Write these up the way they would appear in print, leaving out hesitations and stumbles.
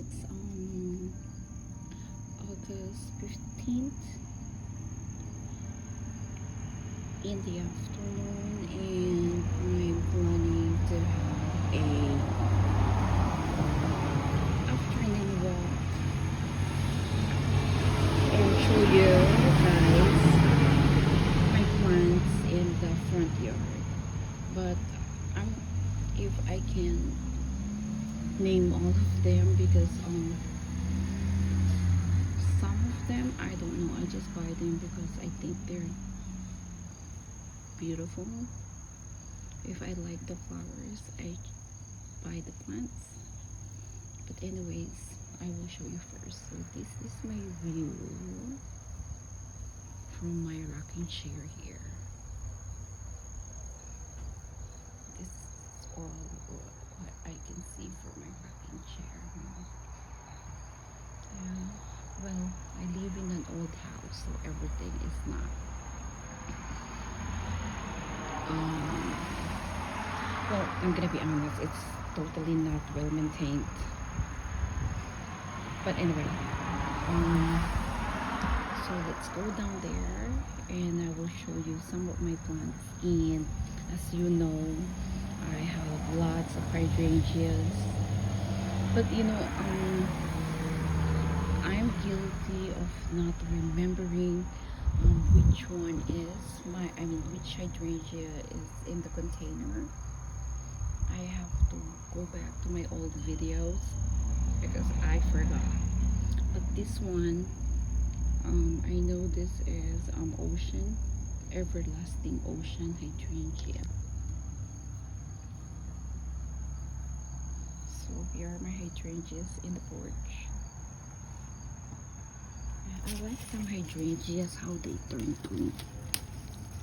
it's August 15th in the afternoon, and I'm planning to have a afternoon walk and show you guys my plants in the front yard. But I'm if I can name all of them, because some of them I don't know, I just buy them because I think they're beautiful. If I like the flowers, I buy the plants. But anyways, I will show you first. So this is my view from my rocking chair here. This is all what I can see from my rocking chair. Well, I live in an old house, so everything is not well, I'm gonna be honest, it's totally not well maintained. But anyway, so let's go down there and I will show you some of my plants. And as you know, I have lots of hydrangeas, but I'm guilty of not remembering which one is which hydrangea is in the container. I have to go back to my old videos because I forgot. But this one, I know this is ocean, everlasting ocean hydrangea. So here are my hydrangeas in the porch. I like some hydrangeas, how they turn to.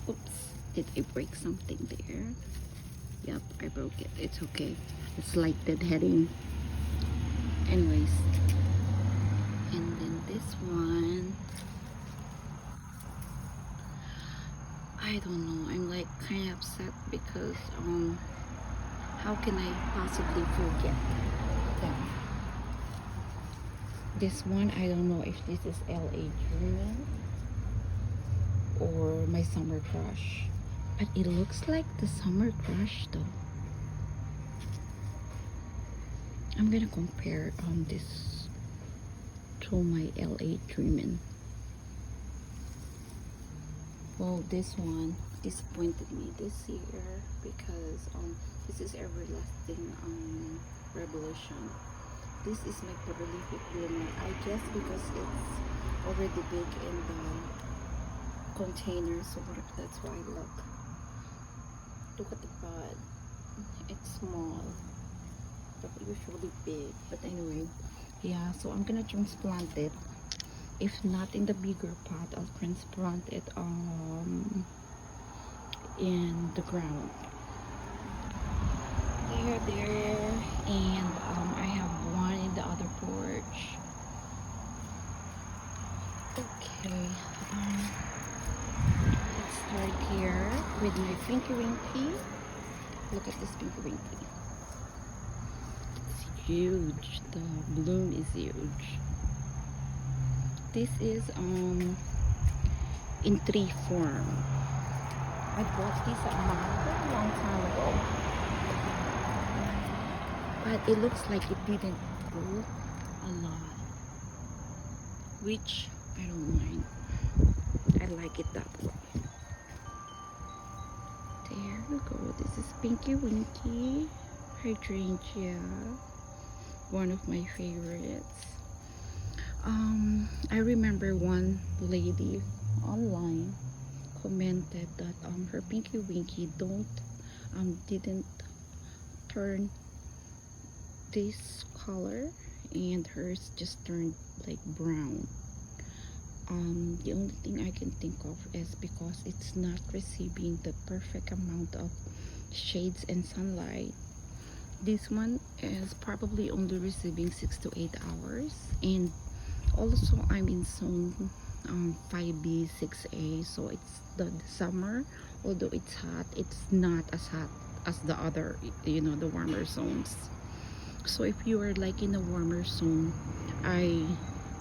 Oops, did I break something there? Yep, I broke it. It's okay. It's like deadheading. Anyways, and then this one, I don't know. I'm like kind of upset because how can I possibly forget them? This one, I don't know if this is LA Dreaming or my summer crush, but it looks like the summer crush though. I'm gonna compare this to my LA Dreamin'. Well, this one disappointed me this year because this is everlasting revolution. This is my prolific bloomer. I guess because it's already big in the container, so that's why. Look at the pod. It's small, but usually big. But anyway, yeah. So I'm gonna transplant it. If not in the bigger pot, I'll transplant it in the ground. There, and I have one in the other porch. Okay, let's start here with my Pinky Winky. Look at this Pinky Winky. It's huge. The bloom is huge. This is in tree form. I bought this a long time ago, but it looks like it didn't grow a lot, which I don't mind. I like it that way. There we go. This is Pinky Winky hydrangea, one of my favorites. I remember one lady online commented that her Pinky Winky didn't turn this color, and hers just turned like brown. The only thing I can think of is because it's not receiving the perfect amount of shades and sunlight. This one is probably only receiving 6 to 8 hours, and also I'm in zone 5B 6A, so it's the summer. Although it's hot, it's not as hot as the other, the warmer zones. So if you are like in a warmer zone, I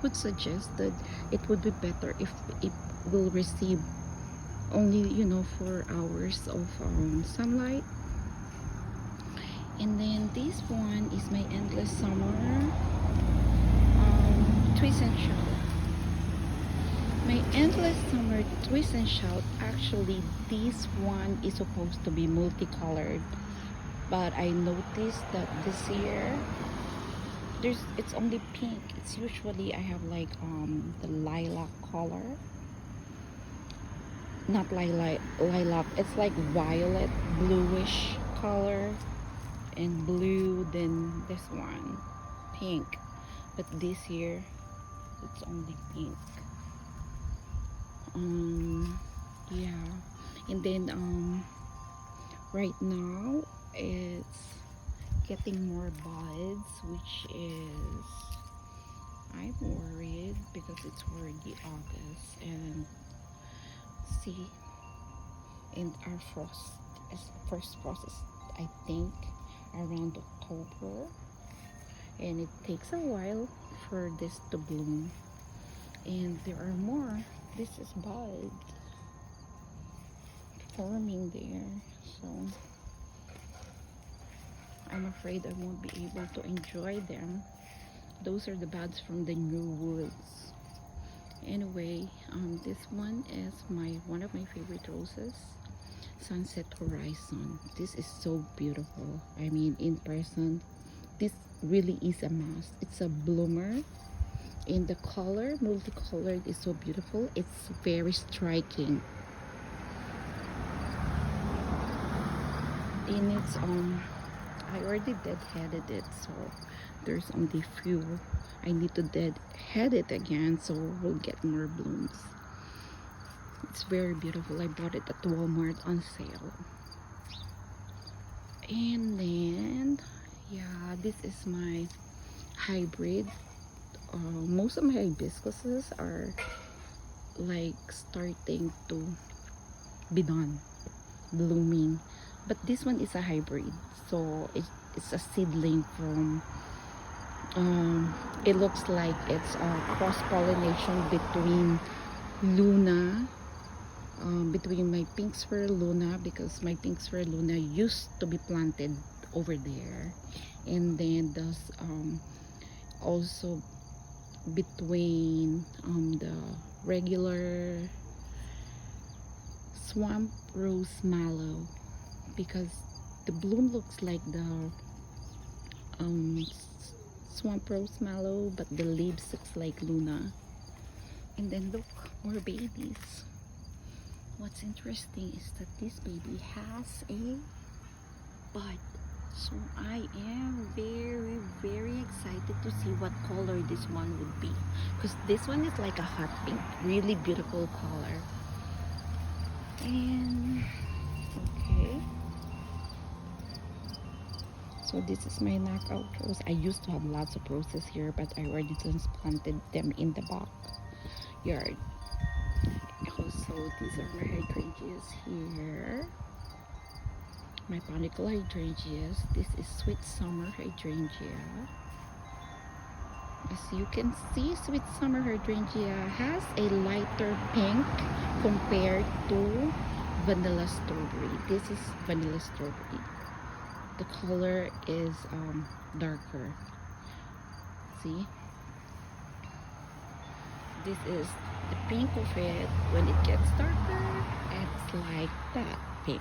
would suggest that it would be better if it will receive only 4 hours of sunlight. And then this one is my endless summer twist and shout. My endless summer twist and shout, actually this one is supposed to be multicolored, but I noticed that this year it's only pink. It's usually I have like the lilac color, not lilac, it's like violet bluish color and blue. Then this one pink, but this year it's only pink. Yeah. And then right now it's getting more buds, which is, I'm worried because it's already August, and see, and our first frost is, I think, around October, and it takes a while for this to bloom. And there are more. This is bud forming there, so I'm afraid I won't be able to enjoy them. Those are the buds from the new woods. Anyway, this one is one of my favorite roses, Sunset Horizon. This is so beautiful. I mean, in person, this really is a must. It's a bloomer, and the color, multicolored, is so beautiful. It's very striking. In its I already deadheaded it, so there's only few. I need to deadhead it again, so we'll get more blooms. It's very beautiful. I bought it at Walmart on sale. And then yeah, this is my hybrid. Most of my hibiscuses are like starting to be done blooming, but this one is a hybrid, so it's a seedling from it looks like it's a cross-pollination between Luna, between my Pink Sphere Luna, because my Pink Sphere Luna used to be planted over there, and then there's also between the regular swamp rose mallow, because the bloom looks like the swamp rose mallow, but the leaves looks like Luna. And then look, more babies. What's interesting is that this baby has a bud, so I am very, very excited to see what color this one would be, because this one is like a hot pink, really beautiful color. And okay, so this is my knockout rose. I used to have lots of roses here, but I already transplanted them in the backyard. So these are my hydrangeas here, my panicle hydrangeas. This is Sweet Summer hydrangea. As you can see, Sweet Summer hydrangea has a lighter pink compared to vanilla strawberry. This is vanilla strawberry. The color is darker. See, this is the pink of it. When it gets darker, it's like that pink.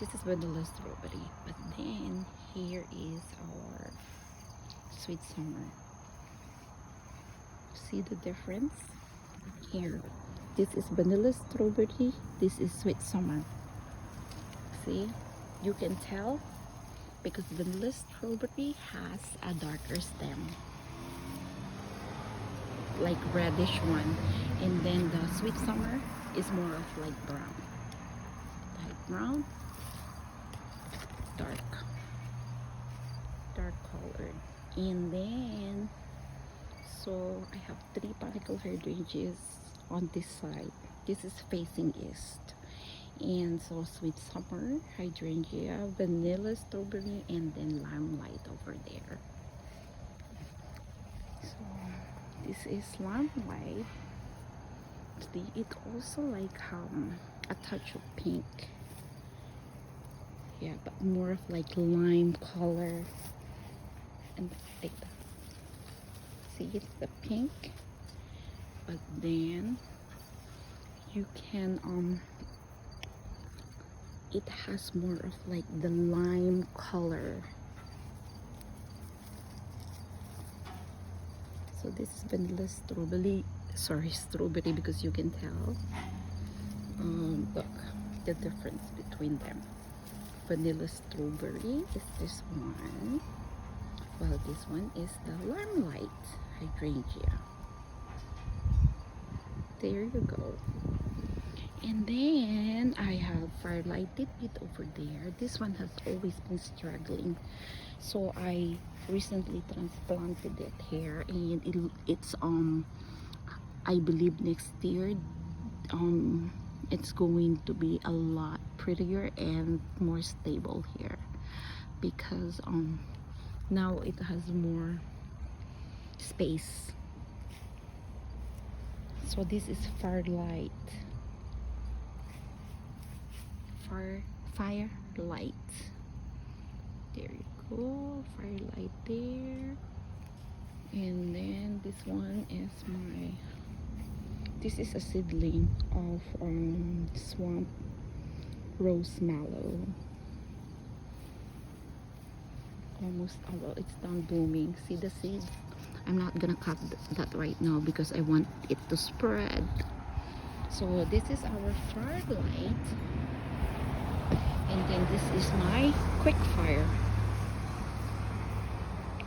This is vanilla strawberry, but then here is our Sweet Summer. See the difference here? This is vanilla strawberry, this is Sweet Summer. See, you can tell because vanilla strawberry has a darker stem, like reddish one, and then the Sweet Summer is more of light brown, dark colored. And then so I have 3 panicle hydrangeas on this side. This is facing east, And so sweet summer hydrangea, vanilla strawberry, and then limelight over there. So this is limelight. It also like a touch of pink. Yeah, but more of like lime color. And like that. See, it's the pink, but then you can it has more of like the lime color. So this is vanilla strawberry. Sorry, strawberry, because you can tell. Look the difference between them. Vanilla strawberry is this one, while this one is the limelight hydrangea. There you go. And then I have firelighted it over there. This one has always been struggling, so I recently transplanted it here, and it's I believe next year it's going to be a lot prettier and more stable here, because now it has more space. So this is firelight. Firelight. There you go, firelight there. And then this one is this is a seedling of swamp rose mallow. Almost, oh well, it's done blooming. See the seeds? I'm not gonna cut that right now because I want it to spread. So this is our firelight, and then this is my quick fire.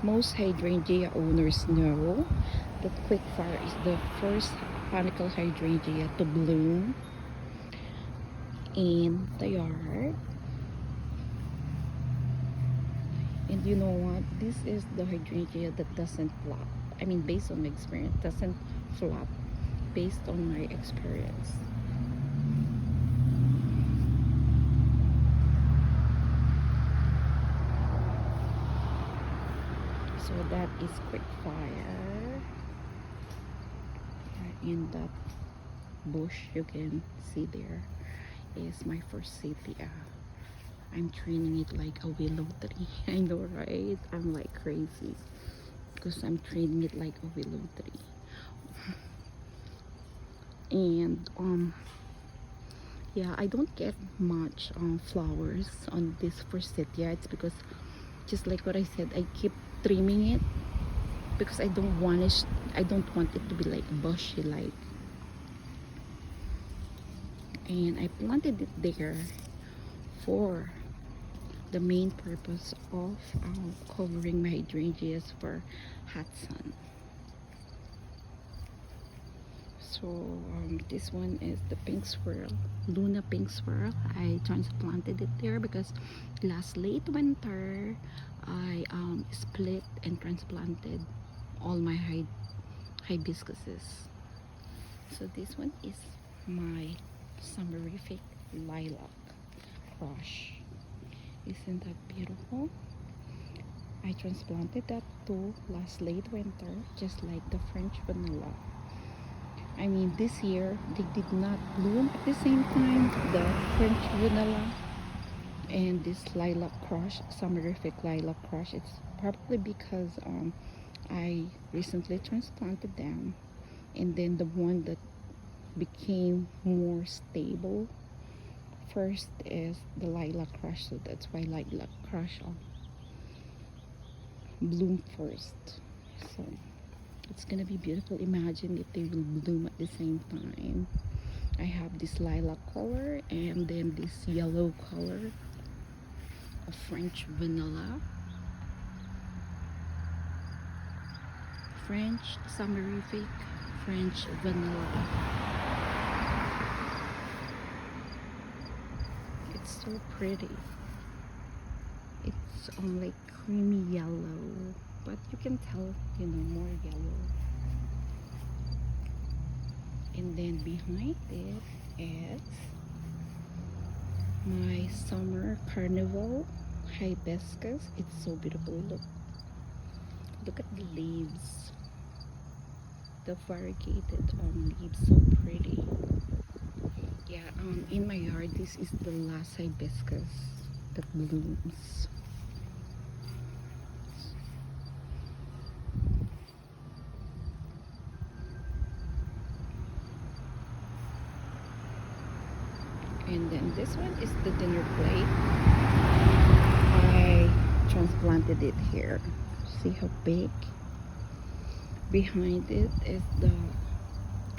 Most hydrangea owners know that quick fire is the first botanical hydrangea to bloom in the yard. And you know what? This is the hydrangea that doesn't flop. I mean, based on my experience, doesn't flop based on my experience. So that is quick fire. In that bush you can see there is my forsythia. I'm training it like a willow tree. I know, right? I'm like crazy because I'm training it like a willow tree. And yeah, I don't get much flowers on this forsythia. It's because, just like what I said, I keep trimming it because I don't want it to be like bushy like. And I planted it there for the main purpose of covering my hydrangeas for hot sun. So this one is the pink swirl, Luna pink swirl. I transplanted it there because last late winter I split and transplanted all my hibiscuses. So this one is my summerific lilac crush. Isn't that beautiful? I transplanted that too last late winter, just like the French vanilla. I mean, this year they did not bloom at the same time, the French vanilla and this lilac crush, summerific lilac crush. It's probably because I recently transplanted them, and then the one that became more stable first is the lilac crush, so that's why lilac crush bloom first. So it's gonna be beautiful. Imagine if they will bloom at the same time. I have this lilac color and then this yellow color of French vanilla, French summerific, French vanilla. It's so pretty. It's like creamy yellow, but you can tell, you know, more yellow. And then behind it is my summer carnival hibiscus. It's so beautiful. Look at the leaves, the variegated leaves, so pretty. Yeah, in my yard, this is the last hibiscus that blooms. And then this one is the dinner plate. I transplanted it here. See how big? Behind it is the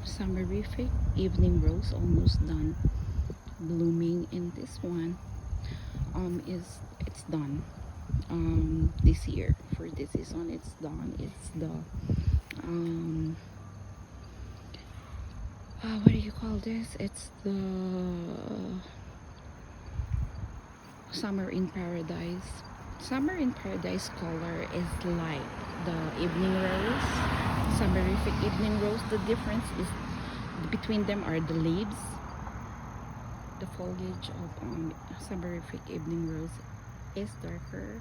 summerific evening rose, almost done blooming. And this one it's done this year. For this season, it's done. It's the what do you call this? It's the Summer in Paradise. Summer in Paradise color is like the evening rose, summerific evening rose. The difference is between them are the leaves. The foliage of summerific evening rose is darker,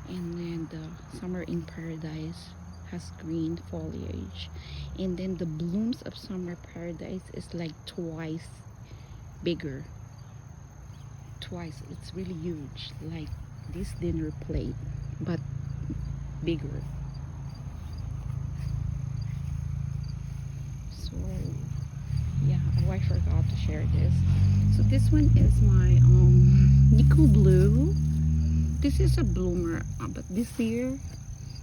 and then the Summer in Paradise has green foliage, and then the blooms of Summer Paradise is like twice bigger. Twice, it's really huge, like this dinner plate, but bigger. So yeah, oh, I forgot to share this. So this one is my Nico Blue. This is a bloomer, but this year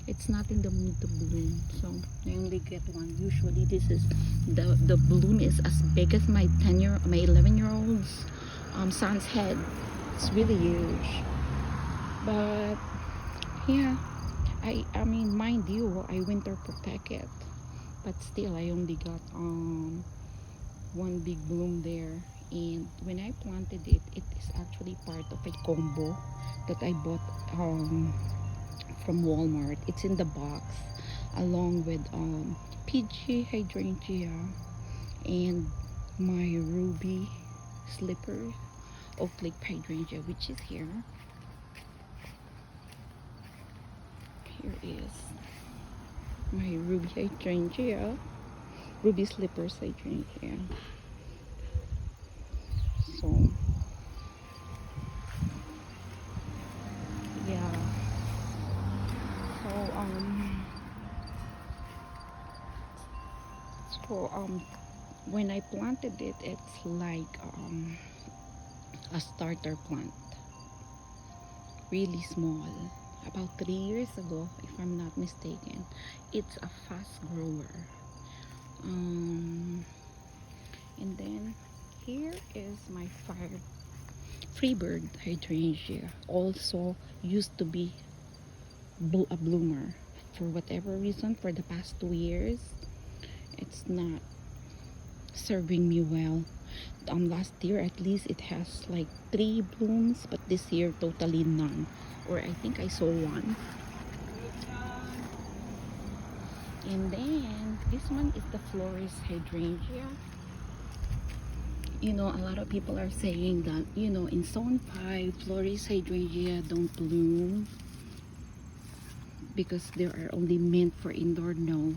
it's not in the mood to bloom, so I only get one. Usually this is the bloom is as big as my 11-year-old's son's head. It's really huge, but yeah, I mean, mind you, I winter protect it, but still I only got one big bloom there. And when I planted it, it is actually part of a combo that I bought from Walmart. It's in the box along with PG hydrangea and my ruby slipper oak lake hydrangea, which is here. Here is my ruby hydrangea, ruby slippers hydrangea. So yeah, when I planted it, it's like a starter plant, really small, about 3 years ago if I'm not mistaken. It's a fast grower. And then here is my freebird hydrangea, also used to be a bloomer. For whatever reason, for the past 2 years, it's not serving me well. Last year at least it has like 3 blooms, but this year totally none, or I think I saw one. And then this one is the Florist hydrangea. You know, a lot of people are saying that, you know, in zone 5 Florist hydrangea don't bloom because they are only meant for indoor. No,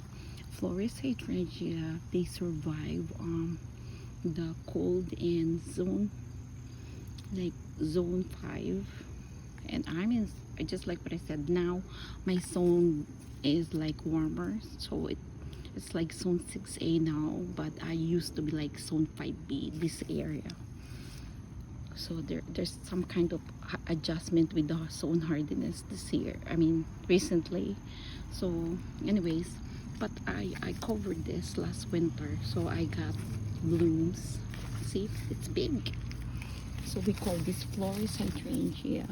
Florist hydrangea, they survive the cold in zone 5, and I'm in, just like what I said, now my zone is like warmer, so it's like zone 6A now, but I used to be like zone 5B, this area. So there's some kind of adjustment with the zone hardiness this year, I mean recently. So anyways, but I covered this last winter, so I got blooms. See, it's big. So we call this Florist hydrangea.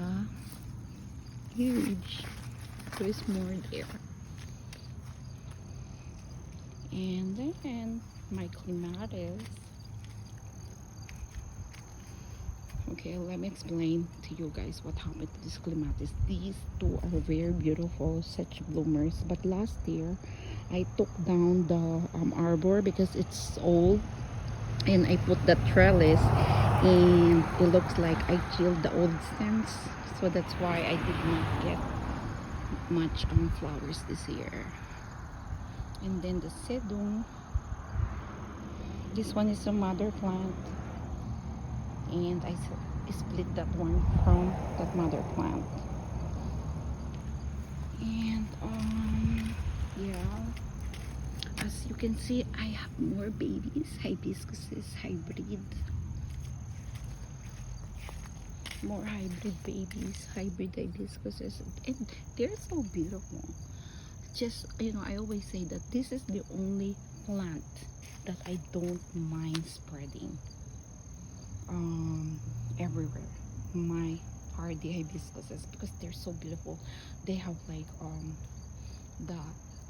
Huge. There's more there. And then my clematis. Okay, let me explain to you guys what happened to this clematis. These two are very beautiful, such bloomers, but last year I took down the arbor because it's old. and I put the trellis, and it looks like I killed the old stems, so that's why I did not get much flowers this year. And then the sedum, this one is a mother plant, and I split that one from that mother plant. And yeah, as you can see, I have more babies, hibiscuses, more hybrid babies, hybrid hibiscuses, and they're so beautiful. Just, you know, I always say that this is the only plant that I don't mind spreading everywhere, my hardy hibiscuses, because they're so beautiful. They have like the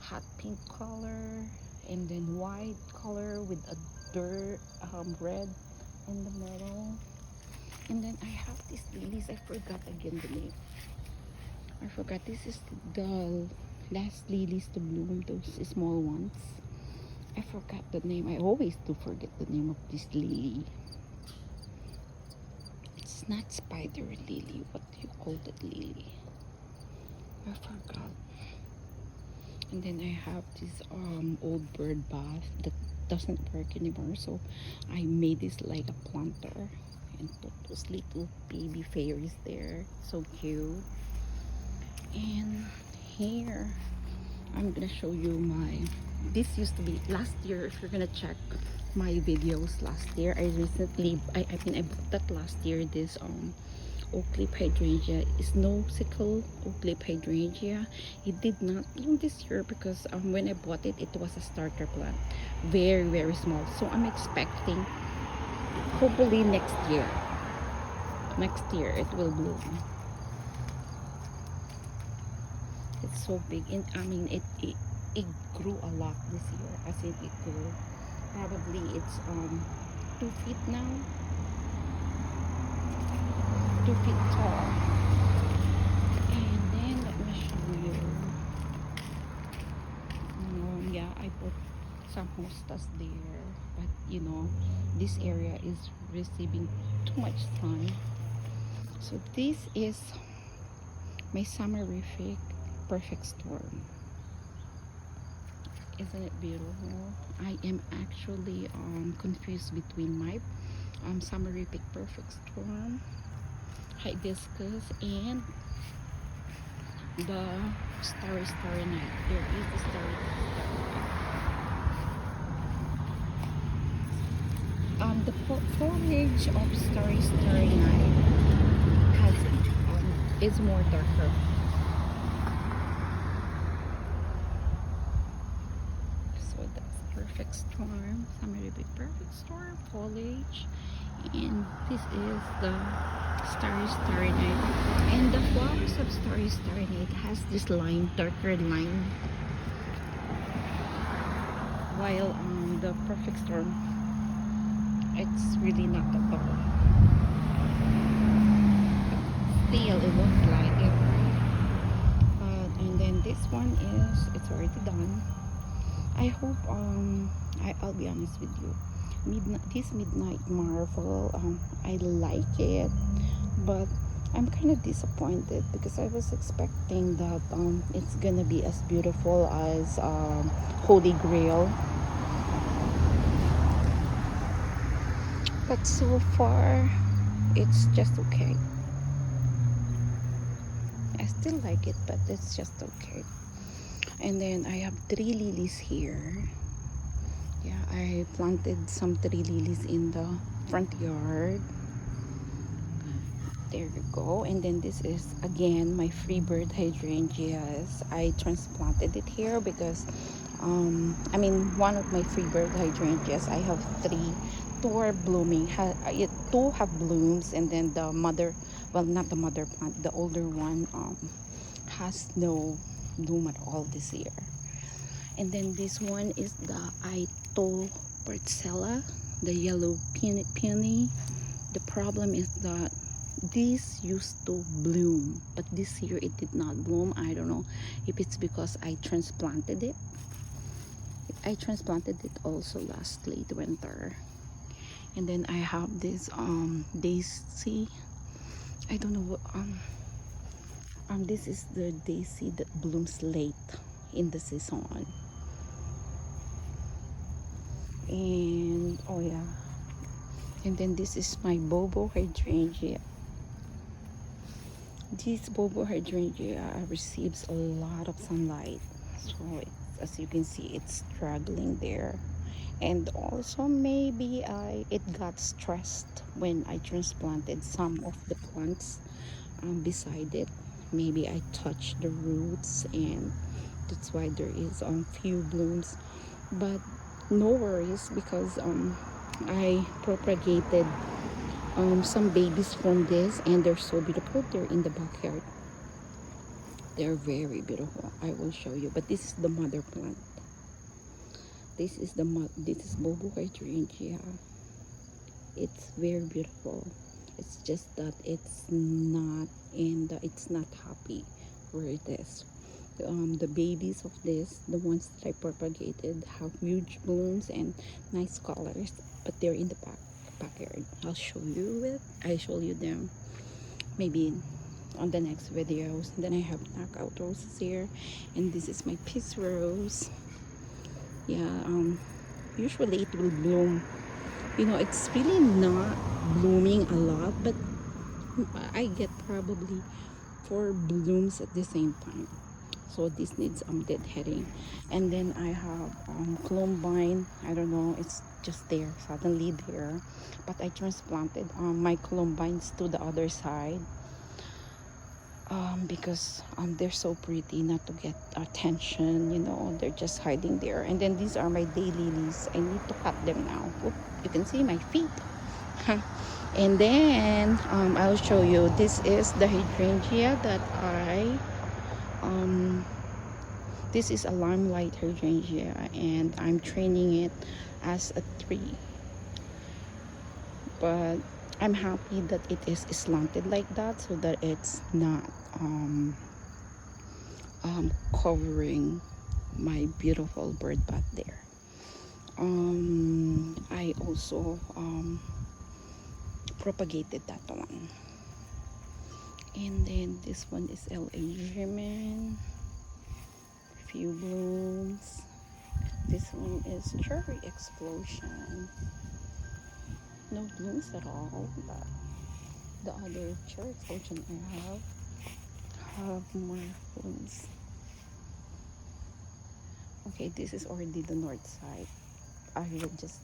hot pink color, and then white color with a dirt red in the middle. And then I have these lilies. I forgot again the name. I forgot. This is the last lilies to bloom, those small ones. I forgot the name. I always do forget the name of this lily. It's not spider lily. What do you call that lily? I forgot. And then I have this old bird bath that doesn't work anymore, so I made this like a planter and put those little baby fairies there. So cute. And here I'm gonna show you my, this used to be last year. If you're gonna check my videos last year, I bought that last year, this oak leaf hydrangea, snow sickle oak leaf hydrangea. It did not bloom this year because when I bought it, it was a starter plant, very small. So I'm expecting hopefully next year it will bloom. It's so big, and I mean it grew a lot this year. As in, it grew, probably it's 2 feet now, 2 feet tall. And then let me show you. Yeah, I put some hostas there, but you know, this area is receiving too much sun. So this is my summerific perfect storm. Isn't it beautiful? I am actually confused between my summerific perfect storm hibiscus and the starry night. There is the starry night. The foliage of starry night has is more darker. So that's perfect storm, summerific perfect storm foliage, and this is the starry night. And the flowers of starry night has this line, darker line, while the perfect storm, it's really not that dark. Still, it looks like it, right? And then this one is, it's already done. I hope I'll be honest with you, this midnight marvel, I like it, but I'm kind of disappointed because I was expecting that it's gonna be as beautiful as Holy Grail, but so far it's just okay. I still like it, but it's just okay. And then I have 3 lilies here. Yeah, I planted some 3 lilies in the front yard. There you go. And then this is again my freebird hydrangeas. I transplanted it here because I mean, one of my freebird hydrangeas, I have 3. 2 are blooming, 2 have blooms, and then the mother, well, not the mother plant, the older one has no bloom at all this year. And then this one is the Ito Porcella, the yellow peony. The problem is that this used to bloom, but this year it did not bloom. I don't know if it's because I transplanted it. I transplanted it also last late winter. And then I have this daisy. I don't know what this is the daisy that blooms late in the season. And oh yeah, and then this is my bobo hydrangea. This bobo hydrangea receives a lot of sunlight, so as you can see, it's struggling there. And also maybe it got stressed when I transplanted some of the plants beside it. Maybe I touched the roots, and that's why there is few blooms. But no worries, because I propagated some babies from this, and they're so beautiful. They're in the backyard. They're very beautiful. I will show you. But this is the mother plant. This is bobo hydrangea. It's very beautiful. It's just that it's not happy where it is. The babies of this, the ones that I propagated, have huge blooms and nice colors, but they're in the backyard. I'll show you them maybe on the next videos. And then I have knockout roses here, and this is my peace rose. Yeah, usually it will bloom, it's really not blooming a lot, but I get probably 4 blooms at the same time. So this needs deadheading. And then I have columbine. I don't know, it's just there, suddenly there, but I transplanted my columbines to the other side because they're so pretty not to get attention, they're just hiding there. And then these are my daylilies. I need to cut them now. Oop, you can see my feet. And then I'll show you, this is the hydrangea that this is a limelight hydrangea, and I'm training it as a tree. But I'm happy that it is slanted like that, so that it's not covering my beautiful bird bath there. I also propagated that one. And then this one is L.A. German, few blooms. This one is Cherry Explosion, no blooms at all. But the other Cherry Explosion I have more blooms. Okay, this is already the north side. I will just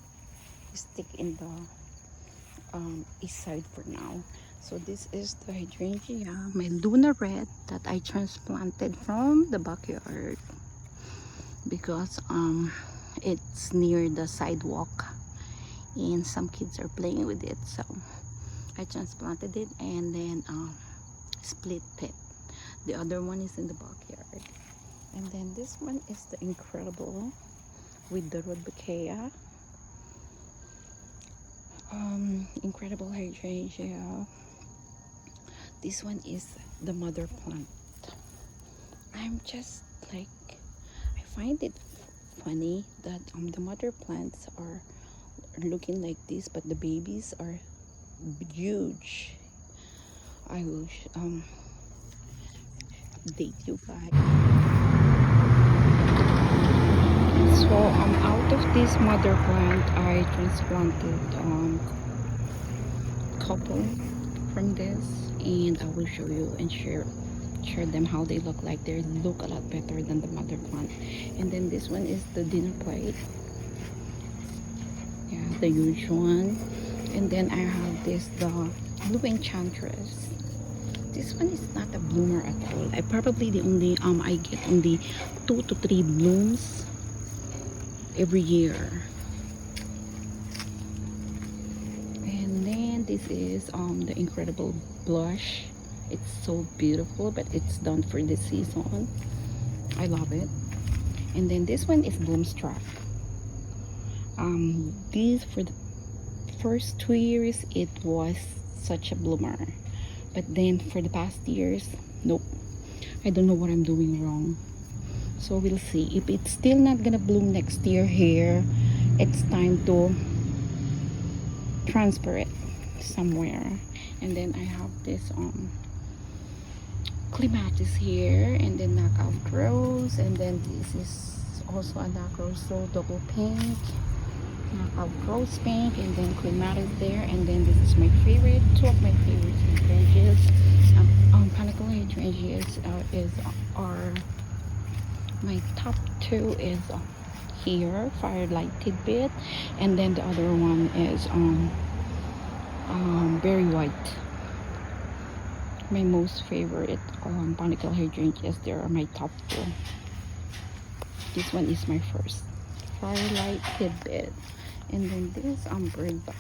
stick in the east side for now. So this is the hydrangea, my Luna Red, that I transplanted from the backyard because it's near the sidewalk and some kids are playing with it. So I transplanted it and then split it. The other one is in the backyard. And then this one is the incredible with the Rudbeckia. Incredible hydrangea. This one is the mother plant. I'm just like, I find it funny that the mother plants are looking like this, but the babies are huge. I will update you guys. So out of this mother plant, I transplanted couple from this, and I will show you and share them how they look like. They look a lot better than the mother plant. And then this one is the dinner plate, yeah, the huge one. And then I have this, the blue enchantress. This one is not a bloomer at all. I probably I get only 2 to 3 blooms every year. And then this is the incredible blush. It's so beautiful, but it's done for this season. I love it. And then this one is Bloomstrap. These, for the first 2 years, it was such a bloomer, but then for the past years, nope. I don't know what I'm doing wrong. So we'll see. If it's still not gonna bloom next year here, it's time to transfer it somewhere. And then I have this clematis here, and then knockout rose, and then this is also a knockout rose double pink, knockout rose pink, and then clematis there. And then this is my favorite, two of my favorite hydrangeas. Panicle hydrangeas are my top two is here, Firelight Tidbit, and then the other one is Berry White. My most favorite panicle hydrangeas. There are my top two. This one is my first, Firelight Tidbit. And then this bird bath.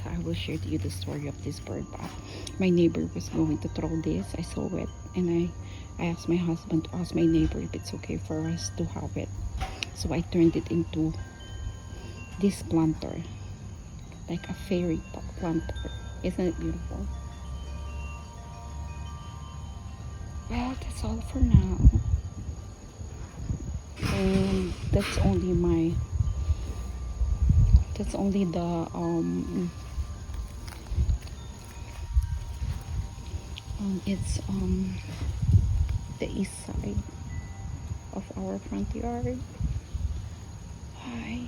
I will share to you the story of this bird bath. My neighbor was going to throw this. I saw it, and I asked my husband to ask my neighbor if it's okay for us to have it. So I turned it into this planter, like a fairy planter. Isn't it beautiful? Well, that's all for now. And that's only the it's the east side of our front yard. Hi.